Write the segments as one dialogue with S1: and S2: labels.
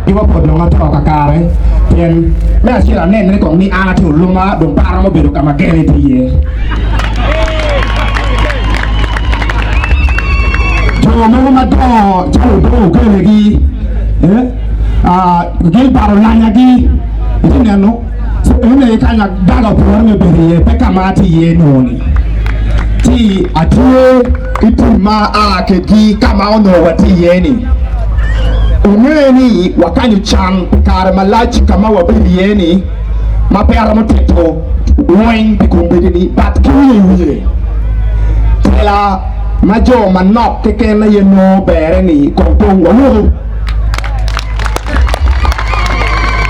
S1: ที่ว่าผลลงมาทอกากาเลยเพียนแม่เชื่อแน่ในกล่องนี้อาถูลงมาดงป้าเรามาเบิดกับมาแก้เลยทีโจมันก็มาต่อโจโตก็เลยกีกีบาร์ลานยากีที่เนี่ยนุเนี่ยkan yang dalam program beri peka mati ye noni ti atue itu ma akeki kama ono wati ye ni umeni wakani chan kare malachi kama wabiri ye ni mapera moteto weng bikumbiri ni bat kiye tela majo manok keke na ye no bere ni kompong walu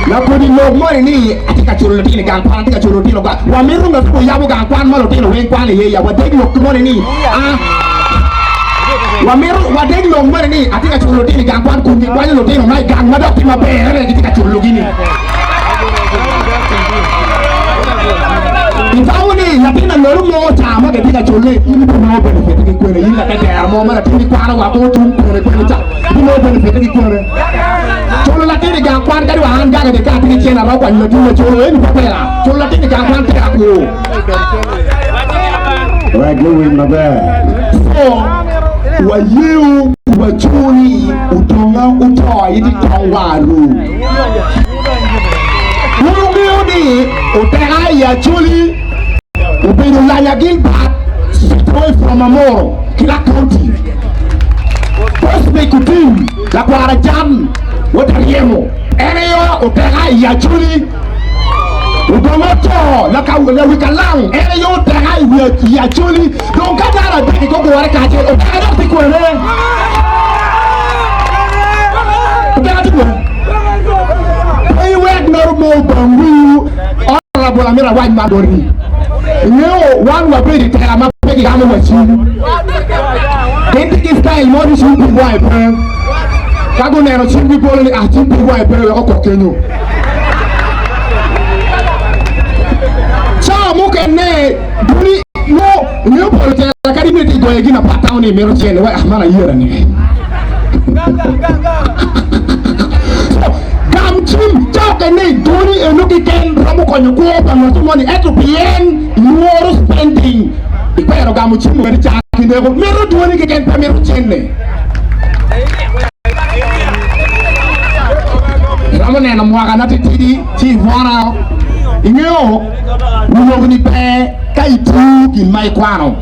S1: la ko di log mo ni atika churu ti ni gang pan atika churu ti lo ga wa miru nga ko ya bo gang pan ma lo ti lo wen kwan ye ya wa deg log mo ni wa miru wa deg log mo ni atika churu ti ni gang pan ku ni kwan lo ti lo mai gang ma dok ti ma be re atika churu gini itawu ni ya ti na lo mo cha ma ke atika churu ni ko no benefit ki ko ni la ka der mo ma ti ni kwan wa ko tu ko ni ko ni cha ni no benefit ki ko ni cholo latini gang kwan kadi wa hanga de ka tini chena ba kwa ni tulo cholo ni papela cholo latini gang kwan te aku wa going na ba so wa you wa chuni utonga utoi di tongwaru uru ni utega ya chuli ubiru lanya gilbat straight from Amoro Kila County first me kutim la kwara jam Wotariemo, eneyo utega ya chuli, udomoto la wikalang, eneyo utega ya chuli, don't get out of the go work at it. I don't think we're there. I work no more than we honorable Amira White Madori. You one will be the Tama Peggy Hamachi. They think it's time more to shoot the wife. Kago nero chimbi polo ni chimbi wa epere oko kenyo. Cha muke ne duni no polo te la kadime ti go egina patao ni mero chene wa ahmana yera ni. Gam chim cha ne duni enuki ken ramu konyo ko pa no tumoni eto bien nuoro spending. Ikwero gamu chim ngari cha kinde ko mero duni ke ken pa mero chene. Ramone na mwaka na titidi ti wana ingeo nulo ni pe kaitu ki mai kwano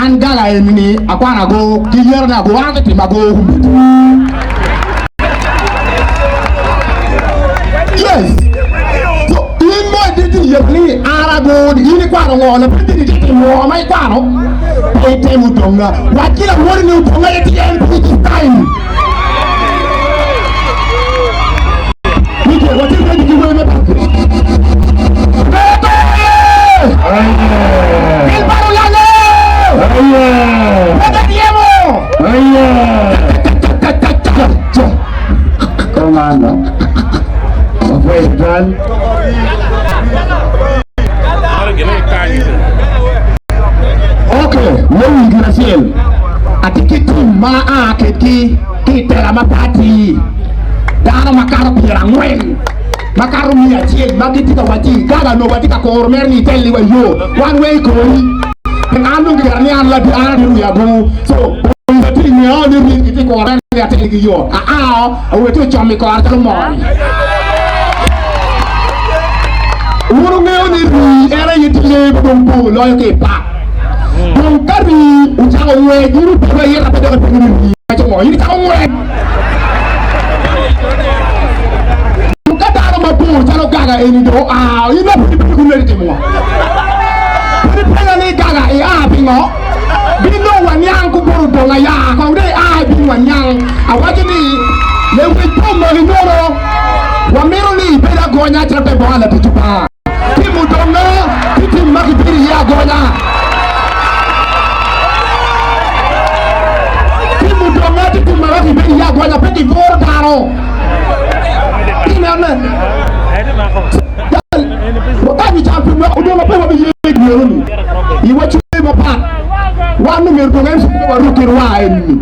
S1: angala emini akwana go kiyer na go anga ti mago yes so in mo didi yebli arago ni kwano ngona didi ti mo mai kwano pe temu donga wakila wori ni donga yeti MP time. What is it you will make? El Barulano! Comando. Fue plan. Okay, muy gracias. Atikitu maa keki kita lama party. Dana makaro pirang wen makaro mia chie magiti ka wati kaga no wati ka kormer ni telli wa yo one way ko ni anu garni an la anu ya go so wati ni on ni kiti ko ran ya telli yo wetu chomi ko arta mo uru me oni ri era yitile bombo lo ke pa bon kari uchago we guru pa yera pa daga pingiri cha mo yiri ta mo Chalo gaga eni do ina kuneri temo pele ni gaga pingo bino wanyang ku buru donga ya ko de bino wanyang awaji ni le wi pomo ni noro wa mero ni pela gonya trape bala tutupa timu donga timu makibiri ya gonya timu donga timu makibiri ya gonya peti vor daro ina wakati champion wa udongo pewa biyegi yoni iwa chwe mapa wanu mirdo ngensu kwa rukir wa eni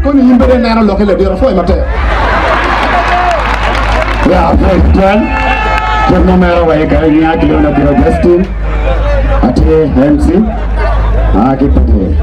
S1: koni yimbere nero lokele dira fo imate
S2: Ya Fulton Kernumero wa ikaini akili una biro Justin ati MC akipate